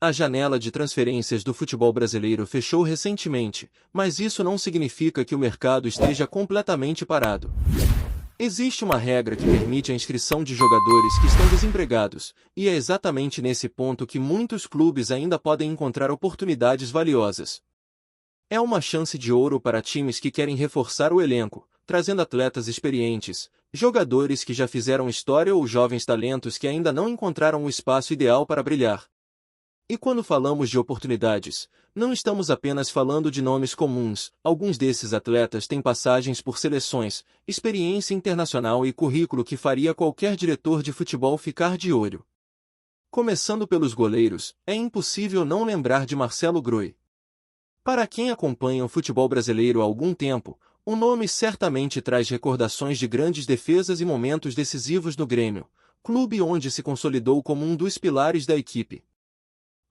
A janela de transferências do futebol brasileiro fechou recentemente, mas isso não significa que o mercado esteja completamente parado. Existe uma regra que permite a inscrição de jogadores que estão desempregados, e é exatamente nesse ponto que muitos clubes ainda podem encontrar oportunidades valiosas. É uma chance de ouro para times que querem reforçar o elenco, trazendo atletas experientes, jogadores que já fizeram história ou jovens talentos que ainda não encontraram o espaço ideal para brilhar. E quando falamos de oportunidades, não estamos apenas falando de nomes comuns. Alguns desses atletas têm passagens por seleções, experiência internacional e currículo que faria qualquer diretor de futebol ficar de olho. Começando pelos goleiros, é impossível não lembrar de Marcelo Groi. Para quem acompanha o futebol brasileiro há algum tempo, o nome certamente traz recordações de grandes defesas e momentos decisivos no Grêmio, clube onde se consolidou como um dos pilares da equipe.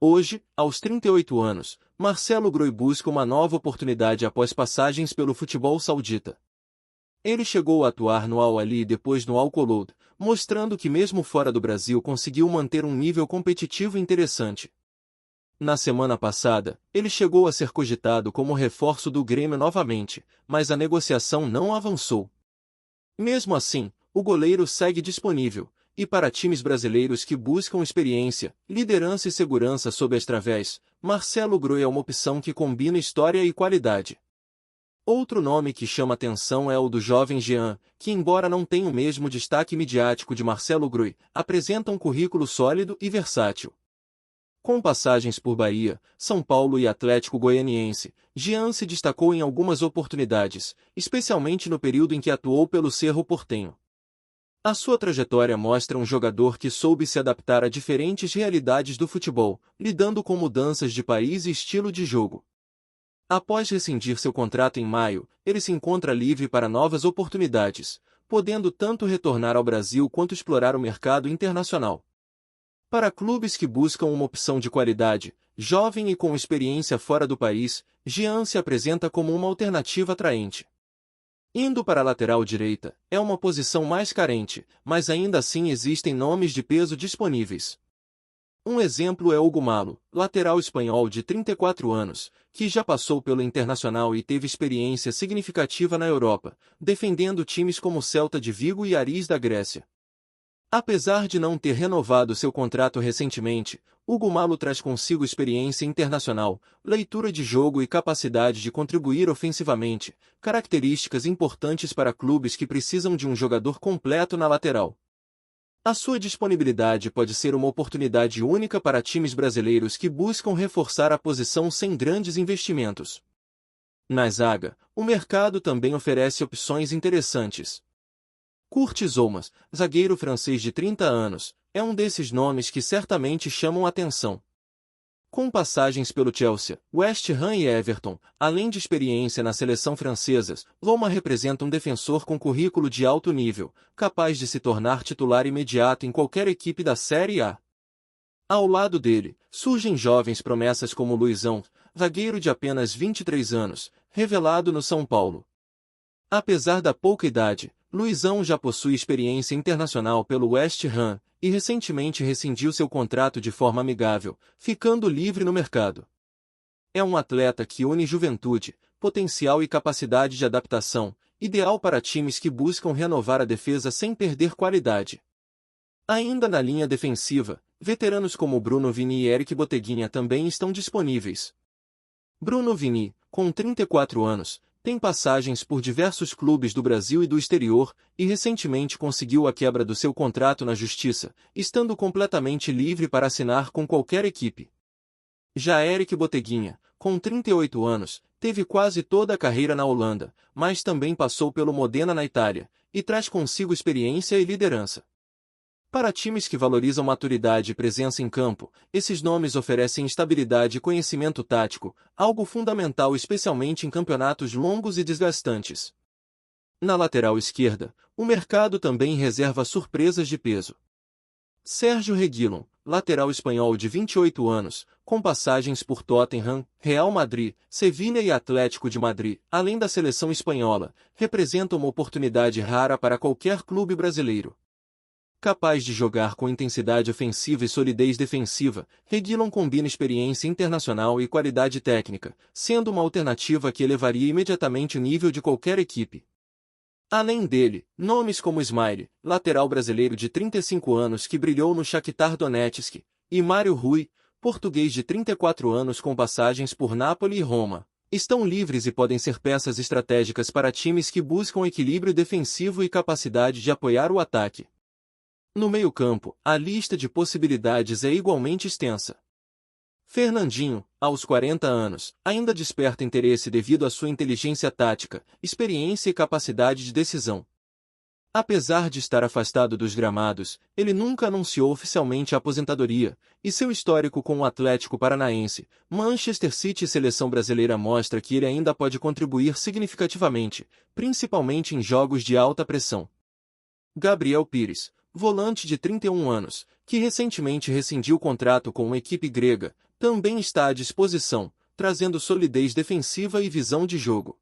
Hoje, aos 38 anos, Marcelo Groi busca uma nova oportunidade após passagens pelo futebol saudita. Ele chegou a atuar no Al-Ahly e depois no Al-Kholoud, mostrando que mesmo fora do Brasil conseguiu manter um nível competitivo interessante. Na semana passada, ele chegou a ser cogitado como reforço do Grêmio novamente, mas a negociação não avançou. Mesmo assim, o goleiro segue disponível, e para times brasileiros que buscam experiência, liderança e segurança sob as través, Marcelo Groi é uma opção que combina história e qualidade. Outro nome que chama atenção é o do jovem Jean, que embora não tenha o mesmo destaque midiático de Marcelo Groi, apresenta um currículo sólido e versátil. Com passagens por Bahia, São Paulo e Atlético Goianiense, Jean se destacou em algumas oportunidades, especialmente no período em que atuou pelo Cerro Porteño. A sua trajetória mostra um jogador que soube se adaptar a diferentes realidades do futebol, lidando com mudanças de país e estilo de jogo. Após rescindir seu contrato em maio, ele se encontra livre para novas oportunidades, podendo tanto retornar ao Brasil quanto explorar o mercado internacional. Para clubes que buscam uma opção de qualidade, jovem e com experiência fora do país, Jean se apresenta como uma alternativa atraente. Indo para a lateral direita, é uma posição mais carente, mas ainda assim existem nomes de peso disponíveis. Um exemplo é Hugo Malo, lateral espanhol de 34 anos, que já passou pelo Internacional e teve experiência significativa na Europa, defendendo times como Celta de Vigo e Aris da Grécia. Apesar de não ter renovado seu contrato recentemente, Hugo Malo traz consigo experiência internacional, leitura de jogo e capacidade de contribuir ofensivamente, características importantes para clubes que precisam de um jogador completo na lateral. A sua disponibilidade pode ser uma oportunidade única para times brasileiros que buscam reforçar a posição sem grandes investimentos. Na zaga, o mercado também oferece opções interessantes. Kurt Zouma, zagueiro francês de 30 anos, é um desses nomes que certamente chamam a atenção. Com passagens pelo Chelsea, West Ham e Everton, além de experiência na seleção francesa, Zouma representa um defensor com currículo de alto nível, capaz de se tornar titular imediato em qualquer equipe da Série A. Ao lado dele, surgem jovens promessas como Luizão, zagueiro de apenas 23 anos, revelado no São Paulo. Apesar da pouca idade, Luizão já possui experiência internacional pelo West Ham, e recentemente rescindiu seu contrato de forma amigável, ficando livre no mercado. É um atleta que une juventude, potencial e capacidade de adaptação, ideal para times que buscam renovar a defesa sem perder qualidade. Ainda na linha defensiva, veteranos como Bruno Vini e Eric Boteguinha também estão disponíveis. Bruno Vini, com 34 anos, tem passagens por diversos clubes do Brasil e do exterior, e recentemente conseguiu a quebra do seu contrato na Justiça, estando completamente livre para assinar com qualquer equipe. Já Eric Boteguinha, com 38 anos, teve quase toda a carreira na Holanda, mas também passou pelo Modena na Itália, e traz consigo experiência e liderança. Para times que valorizam maturidade e presença em campo, esses nomes oferecem estabilidade e conhecimento tático, algo fundamental especialmente em campeonatos longos e desgastantes. Na lateral esquerda, o mercado também reserva surpresas de peso. Sérgio Reguilón, lateral espanhol de 28 anos, com passagens por Tottenham, Real Madrid, Sevilha e Atlético de Madrid, além da seleção espanhola, representa uma oportunidade rara para qualquer clube brasileiro. Capaz de jogar com intensidade ofensiva e solidez defensiva, Reguilon combina experiência internacional e qualidade técnica, sendo uma alternativa que elevaria imediatamente o nível de qualquer equipe. Além dele, nomes como Ismail, lateral brasileiro de 35 anos que brilhou no Shakhtar Donetsk, e Mário Rui, português de 34 anos com passagens por Napoli e Roma, estão livres e podem ser peças estratégicas para times que buscam equilíbrio defensivo e capacidade de apoiar o ataque. No meio-campo, a lista de possibilidades é igualmente extensa. Fernandinho, aos 40 anos, ainda desperta interesse devido à sua inteligência tática, experiência e capacidade de decisão. Apesar de estar afastado dos gramados, ele nunca anunciou oficialmente a aposentadoria, e seu histórico com o Atlético Paranaense, Manchester City e seleção brasileira mostra que ele ainda pode contribuir significativamente, principalmente em jogos de alta pressão. Gabriel Pires, volante de 31 anos, que recentemente rescindiu o contrato com uma equipe grega, também está à disposição, trazendo solidez defensiva e visão de jogo.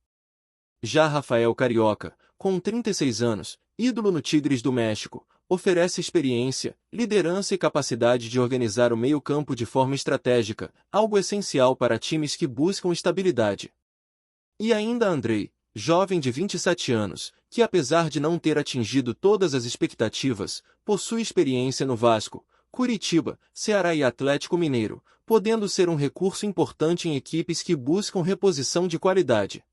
Já Rafael Carioca, com 36 anos, ídolo no Tigres do México, oferece experiência, liderança e capacidade de organizar o meio-campo de forma estratégica, algo essencial para times que buscam estabilidade. E ainda Andrei, jovem de 27 anos, que apesar de não ter atingido todas as expectativas, possui experiência no Vasco, Curitiba, Ceará e Atlético Mineiro, podendo ser um recurso importante em equipes que buscam reposição de qualidade.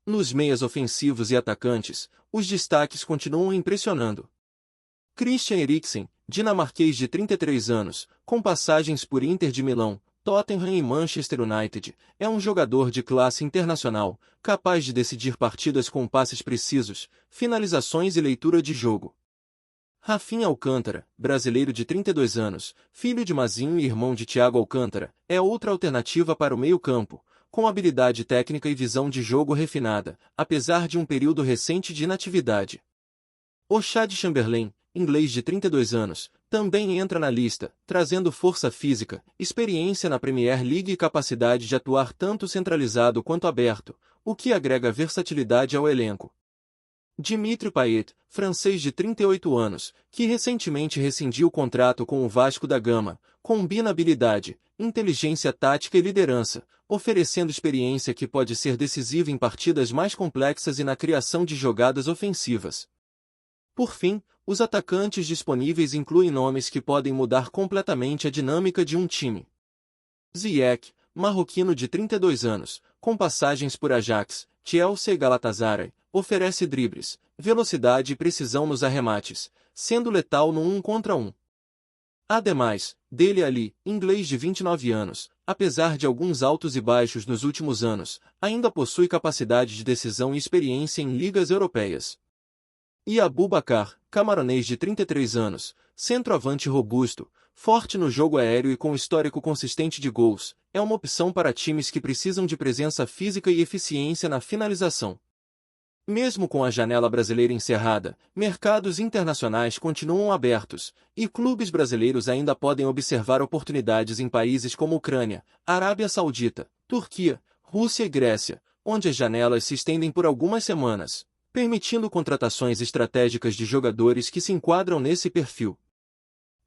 Nos meias ofensivos e atacantes, os destaques continuam impressionando. Christian Eriksen, dinamarquês de 33 anos, com passagens por Inter de Milão, Tottenham e Manchester United, é um jogador de classe internacional, capaz de decidir partidas com passes precisos, finalizações e leitura de jogo. Rafinha Alcântara, brasileiro de 32 anos, filho de Mazinho e irmão de Thiago Alcântara, é outra alternativa para o meio-campo, com habilidade técnica e visão de jogo refinada, apesar de um período recente de inatividade. Oxlade Chamberlain, inglês de 32 anos, também entra na lista, trazendo força física, experiência na Premier League e capacidade de atuar tanto centralizado quanto aberto, o que agrega versatilidade ao elenco. Dimitri Payet, francês de 38 anos, que recentemente rescindiu o contrato com o Vasco da Gama, combina habilidade, inteligência tática e liderança, oferecendo experiência que pode ser decisiva em partidas mais complexas e na criação de jogadas ofensivas. Por fim, os atacantes disponíveis incluem nomes que podem mudar completamente a dinâmica de um time. Ziyech, marroquino de 32 anos, com passagens por Ajax, Chelsea e Galatasaray, oferece dribles, velocidade e precisão nos arremates, sendo letal no 1 contra 1. Ademais, Dele Alli, inglês de 29 anos, apesar de alguns altos e baixos nos últimos anos, ainda possui capacidade de decisão e experiência em ligas europeias. E Aboubakar, camaronês de 33 anos, centroavante robusto, forte no jogo aéreo e com histórico consistente de gols, é uma opção para times que precisam de presença física e eficiência na finalização. Mesmo com a janela brasileira encerrada, mercados internacionais continuam abertos, e clubes brasileiros ainda podem observar oportunidades em países como Ucrânia, Arábia Saudita, Turquia, Rússia e Grécia, onde as janelas se estendem por algumas semanas, permitindo contratações estratégicas de jogadores que se enquadram nesse perfil.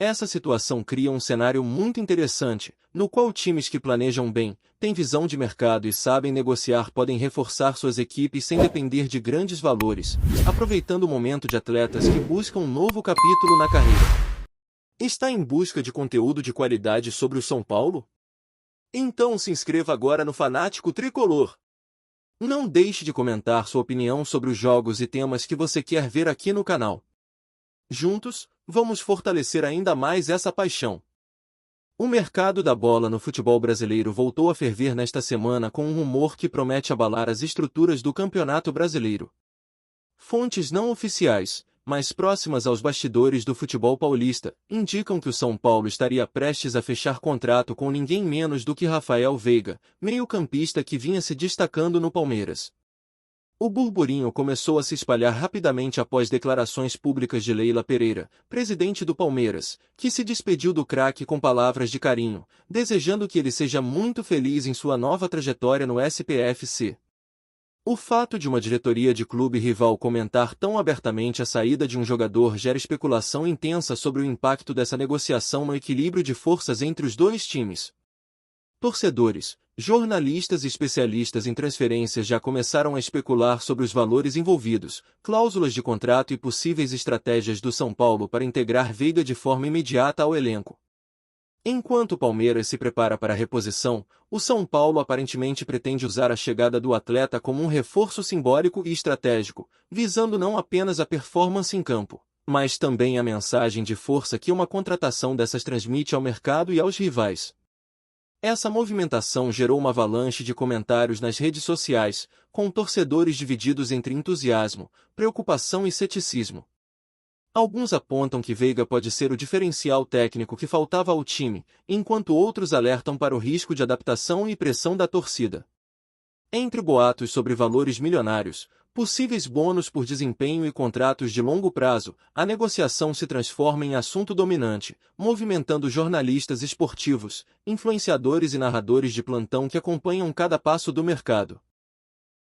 Essa situação cria um cenário muito interessante, no qual times que planejam bem, têm visão de mercado e sabem negociar podem reforçar suas equipes sem depender de grandes valores, aproveitando o momento de atletas que buscam um novo capítulo na carreira. Está em busca de conteúdo de qualidade sobre o São Paulo? Então se inscreva agora no Fanático Tricolor. Não deixe de comentar sua opinião sobre os jogos e temas que você quer ver aqui no canal. Juntos, vamos fortalecer ainda mais essa paixão. O mercado da bola no futebol brasileiro voltou a ferver nesta semana com um rumor que promete abalar as estruturas do Campeonato Brasileiro. Fontes não oficiais, mas próximas aos bastidores do futebol paulista, indicam que o São Paulo estaria prestes a fechar contrato com ninguém menos do que Rafael Veiga, meio-campista que vinha se destacando no Palmeiras. O burburinho começou a se espalhar rapidamente após declarações públicas de Leila Pereira, presidente do Palmeiras, que se despediu do craque com palavras de carinho, desejando que ele seja muito feliz em sua nova trajetória no SPFC. O fato de uma diretoria de clube rival comentar tão abertamente a saída de um jogador gera especulação intensa sobre o impacto dessa negociação no equilíbrio de forças entre os dois times. Torcedores, jornalistas e especialistas em transferências já começaram a especular sobre os valores envolvidos, cláusulas de contrato e possíveis estratégias do São Paulo para integrar Veiga de forma imediata ao elenco. Enquanto o Palmeiras se prepara para a reposição, o São Paulo aparentemente pretende usar a chegada do atleta como um reforço simbólico e estratégico, visando não apenas a performance em campo, mas também a mensagem de força que uma contratação dessas transmite ao mercado e aos rivais. Essa movimentação gerou uma avalanche de comentários nas redes sociais, com torcedores divididos entre entusiasmo, preocupação e ceticismo. Alguns apontam que Veiga pode ser o diferencial técnico que faltava ao time, enquanto outros alertam para o risco de adaptação e pressão da torcida. Entre boatos sobre valores milionários, possíveis bônus por desempenho e contratos de longo prazo, a negociação se transforma em assunto dominante, movimentando jornalistas esportivos, influenciadores e narradores de plantão que acompanham cada passo do mercado.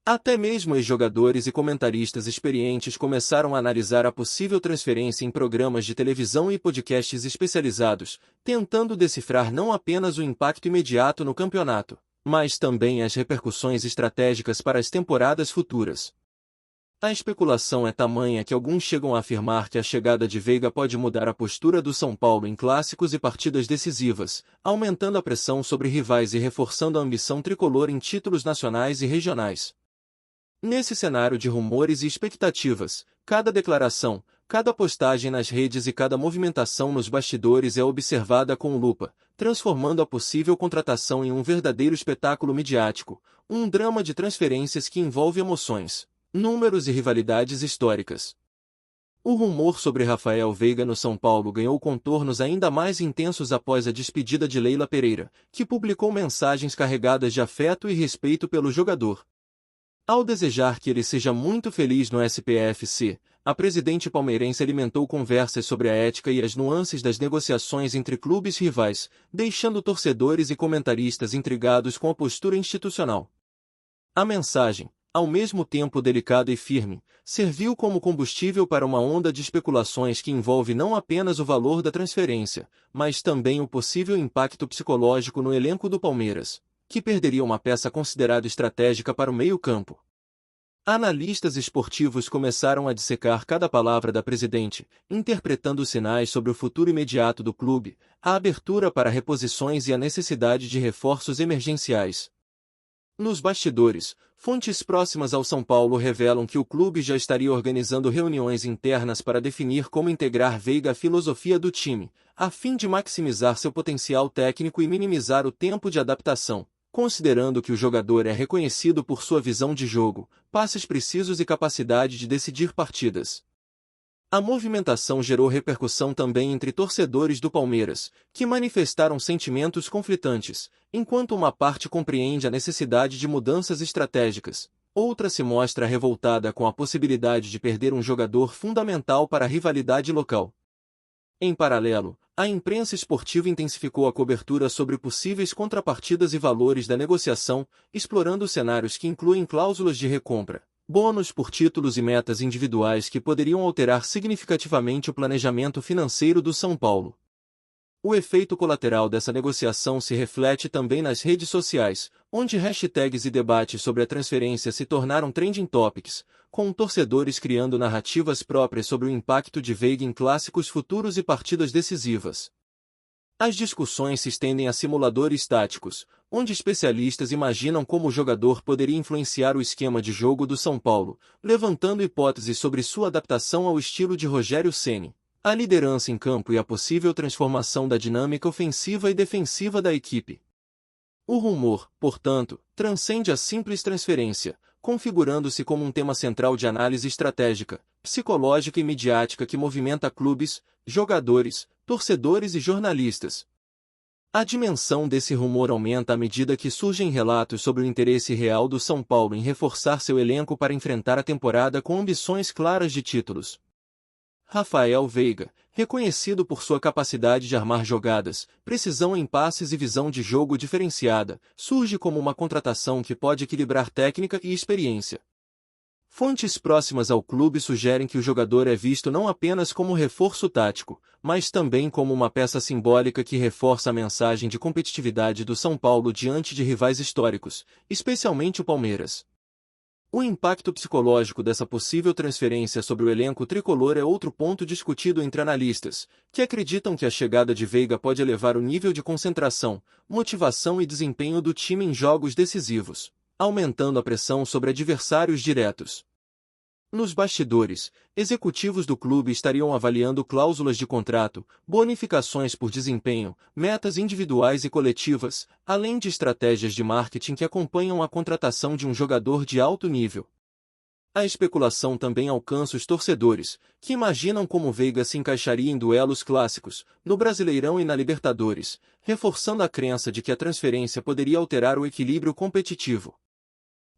Até mesmo ex-jogadores e comentaristas experientes começaram a analisar a possível transferência em programas de televisão e podcasts especializados, tentando decifrar não apenas o impacto imediato no campeonato, mas também as repercussões estratégicas para as temporadas futuras. A especulação é tamanha que alguns chegam a afirmar que a chegada de Veiga pode mudar a postura do São Paulo em clássicos e partidas decisivas, aumentando a pressão sobre rivais e reforçando a ambição tricolor em títulos nacionais e regionais. Nesse cenário de rumores e expectativas, cada declaração, cada postagem nas redes e cada movimentação nos bastidores é observada com lupa, transformando a possível contratação em um verdadeiro espetáculo midiático, um drama de transferências que envolve emoções, números e rivalidades históricas. O rumor sobre Rafael Veiga no São Paulo ganhou contornos ainda mais intensos após a despedida de Leila Pereira, que publicou mensagens carregadas de afeto e respeito pelo jogador. Ao desejar que ele seja muito feliz no SPFC, a presidente palmeirense alimentou conversas sobre a ética e as nuances das negociações entre clubes rivais, deixando torcedores e comentaristas intrigados com a postura institucional. A mensagem, ao mesmo tempo delicada e firme, serviu como combustível para uma onda de especulações que envolve não apenas o valor da transferência, mas também o possível impacto psicológico no elenco do Palmeiras, que perderia uma peça considerada estratégica para o meio-campo. Analistas esportivos começaram a dissecar cada palavra da presidente, interpretando sinais sobre o futuro imediato do clube, a abertura para reposições e a necessidade de reforços emergenciais. Nos bastidores, fontes próximas ao São Paulo revelam que o clube já estaria organizando reuniões internas para definir como integrar Veiga à filosofia do time, a fim de maximizar seu potencial técnico e minimizar o tempo de adaptação, considerando que o jogador é reconhecido por sua visão de jogo, passes precisos e capacidade de decidir partidas. A movimentação gerou repercussão também entre torcedores do Palmeiras, que manifestaram sentimentos conflitantes, enquanto uma parte compreende a necessidade de mudanças estratégicas, outra se mostra revoltada com a possibilidade de perder um jogador fundamental para a rivalidade local. Em paralelo, a imprensa esportiva intensificou a cobertura sobre possíveis contrapartidas e valores da negociação, explorando cenários que incluem cláusulas de recompra, bônus por títulos e metas individuais que poderiam alterar significativamente o planejamento financeiro do São Paulo. O efeito colateral dessa negociação se reflete também nas redes sociais, onde hashtags e debates sobre a transferência se tornaram trending topics, com torcedores criando narrativas próprias sobre o impacto de Veiga em clássicos futuros e partidas decisivas. As discussões se estendem a simuladores táticos, onde especialistas imaginam como o jogador poderia influenciar o esquema de jogo do São Paulo, levantando hipóteses sobre sua adaptação ao estilo de Rogério Ceni, a liderança em campo e a possível transformação da dinâmica ofensiva e defensiva da equipe. O rumor, portanto, transcende a simples transferência, configurando-se como um tema central de análise estratégica, psicológica e midiática que movimenta clubes, jogadores, torcedores e jornalistas. A dimensão desse rumor aumenta à medida que surgem relatos sobre o interesse real do São Paulo em reforçar seu elenco para enfrentar a temporada com ambições claras de títulos. Rafael Veiga, reconhecido por sua capacidade de armar jogadas, precisão em passes e visão de jogo diferenciada, surge como uma contratação que pode equilibrar técnica e experiência, Fontes próximas ao clube sugerem que o jogador é visto não apenas como reforço tático, mas também como uma peça simbólica que reforça a mensagem de competitividade do São Paulo diante de rivais históricos, especialmente o Palmeiras. O impacto psicológico dessa possível transferência sobre o elenco tricolor é outro ponto discutido entre analistas, que acreditam que a chegada de Veiga pode elevar o nível de concentração, motivação e desempenho do time em jogos decisivos, aumentando a pressão sobre adversários diretos. Nos bastidores, executivos do clube estariam avaliando cláusulas de contrato, bonificações por desempenho, metas individuais e coletivas, além de estratégias de marketing que acompanham a contratação de um jogador de alto nível. A especulação também alcança os torcedores, que imaginam como Veiga se encaixaria em duelos clássicos, no Brasileirão e na Libertadores, reforçando a crença de que a transferência poderia alterar o equilíbrio competitivo.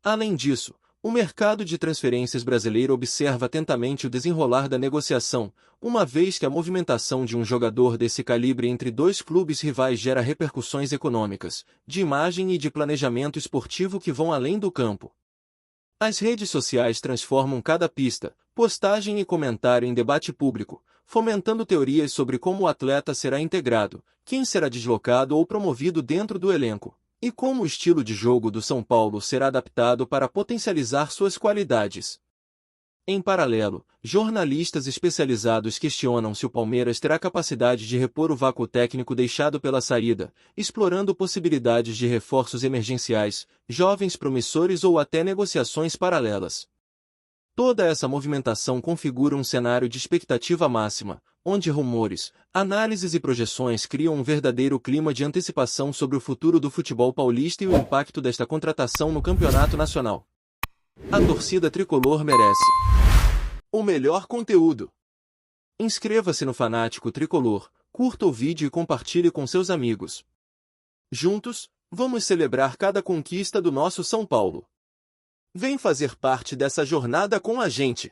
Além disso, o mercado de transferências brasileiro observa atentamente o desenrolar da negociação, uma vez que a movimentação de um jogador desse calibre entre dois clubes rivais gera repercussões econômicas, de imagem e de planejamento esportivo que vão além do campo. As redes sociais transformam cada pista, postagem e comentário em debate público, fomentando teorias sobre como o atleta será integrado, quem será deslocado ou promovido dentro do elenco, e como o estilo de jogo do São Paulo será adaptado para potencializar suas qualidades. Em paralelo, jornalistas especializados questionam se o Palmeiras terá capacidade de repor o vácuo técnico deixado pela saída, explorando possibilidades de reforços emergenciais, jovens promissores ou até negociações paralelas. Toda essa movimentação configura um cenário de expectativa máxima, onde rumores, análises e projeções criam um verdadeiro clima de antecipação sobre o futuro do futebol paulista e o impacto desta contratação no campeonato nacional. A torcida tricolor merece o melhor conteúdo. Inscreva-se no Fanático Tricolor, curta o vídeo e compartilhe com seus amigos. Juntos, vamos celebrar cada conquista do nosso São Paulo. Vem fazer parte dessa jornada com a gente!